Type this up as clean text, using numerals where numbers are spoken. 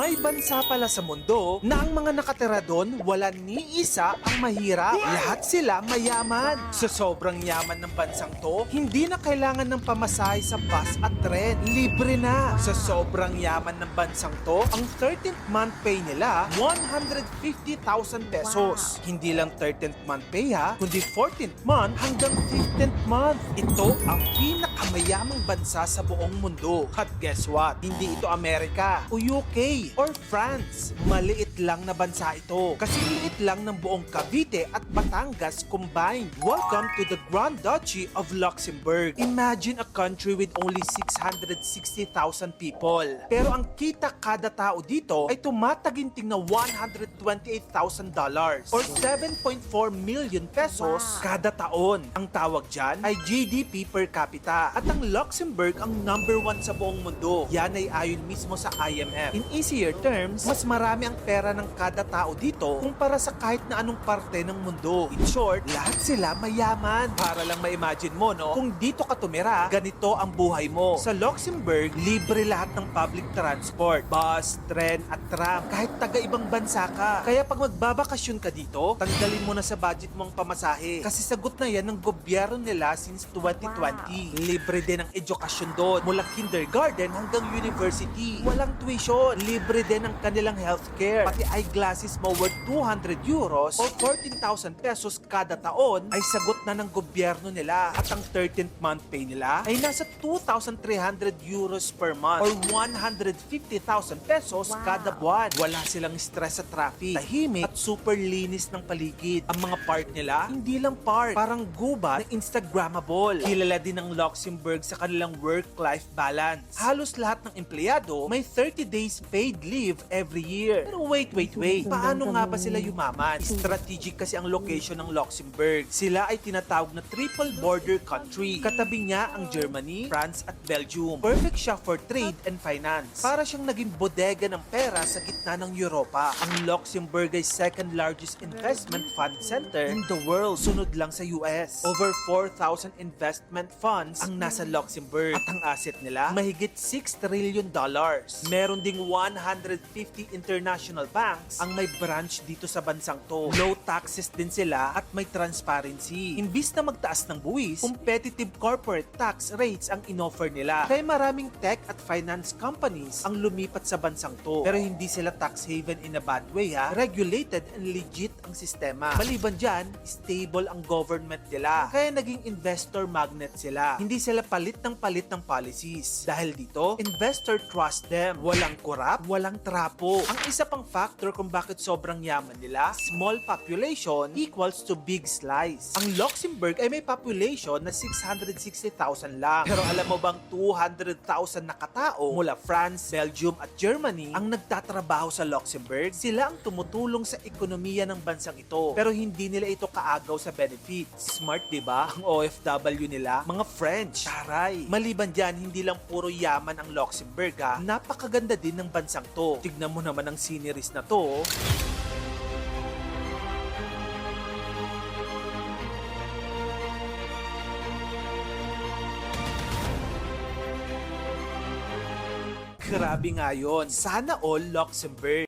May bansa pala sa mundo na ang mga nakatira doon wala ni isa ang mahirap. Lahat sila mayaman. Sa sobrang yaman ng bansang to, hindi na kailangan ng pamasahe sa bus at tren. Libre na. Sa sobrang yaman ng bansang to, ang 13th month pay nila 150,000 pesos. Hindi lang 13th month pay ha, kundi 14th month hanggang 15th month. Ito ang pinakamayamang bansa sa buong mundo. At guess what? Hindi ito Amerika o UK or France. Maliit lang na bansa ito. Kasi liit lang ng buong Cavite at Batangas combined. Welcome to the Grand Duchy of Luxembourg. Imagine a country with only 660,000 people. Pero ang kita kada tao dito ay tumataginting na $128,000 or 7.4 million pesos kada taon. Ang tawag dyan ay GDP per capita. At ang Luxembourg ang number 1 sa buong mundo. Yan ay ayon mismo sa IMF. In easier terms, mas marami ang pera ng kada tao dito kumpara sa kahit na anong parte ng mundo. In short, lahat sila mayaman. Para lang ma-imagine mo, no? Kung dito ka tumira, ganito ang buhay mo. Sa Luxembourg, libre lahat ng public transport. Bus, tren, at tram. Kahit taga-ibang bansa ka. Kaya pag magbabakasyon ka dito, tanggalin mo na sa budget mong pamasahe. Kasi sagot na yan ng gobyerno nila since 2020. Libre din ang edukasyon doon. Mula kindergarten hanggang university. Walang tuition. Libre din ang kanilang healthcare. Pati eyeglasses mo worth 200 euros o 14,000 pesos kada taon ay sagot na ng gobyerno nila. At ang 13th month pay nila ay nasa 2,300 euros per month or 150,000 pesos kada buwan. Wala silang stress sa traffic. Tahimik at super linis ng paligid. Ang mga park nila, hindi lang park. Parang gubat na Instagrammable. Kilala din ng Luxembourg sa kanilang work-life balance. Halos lahat ng empleyado may 30 days paid leave every year. Pero wait. Paano nga ba sila yumaman? Strategic kasi ang location ng Luxembourg. Sila ay tinatawag na triple border country. Katabi niya ang Germany, France at Belgium. Perfect siya for trade and finance. Para siyang naging bodega ng pera sa gitna ng Europa. Ang Luxembourg ay second largest investment fund center in the world. Sunod lang sa US. Over 4,000 investment funds ang nasa Luxembourg. At ang asset nila, mahigit $6 trillion. Meron ding 150 international banks ang may branch dito sa bansang to. Low taxes din sila at may transparency. Imbis na magtaas ng buwis, competitive corporate tax rates ang inoffer nila. Kaya maraming tech at finance companies ang lumipat sa bansang to. Pero hindi sila tax haven in a bad way ha. Regulated and legit ang sistema. Maliban dyan, stable ang government nila. Kaya naging investor magnet sila. Hindi sila palit ng policies. Dahil dito, investor trust them. Walang corrupt, walang trapo. Ang isa pang factor kung bakit sobrang yaman nila, small population equals to big slice. Ang Luxembourg ay may population na 660,000 lang. Pero alam mo bang 200,000 na katao mula France, Belgium at Germany ang nagtatrabaho sa Luxembourg? Sila ang tumutulong sa ekonomiya ng bansang ito. Pero hindi nila ito kaagaw sa benefits. Smart, di ba? Ang OFW nila, mga French. Taray. Maliban dyan, hindi lang puro yaman ang Luxembourg ha. Napakaganda din ng bansang to. Tignan mo naman ang sceneries na to. Grabe nga yun. Sana all Luxembourg.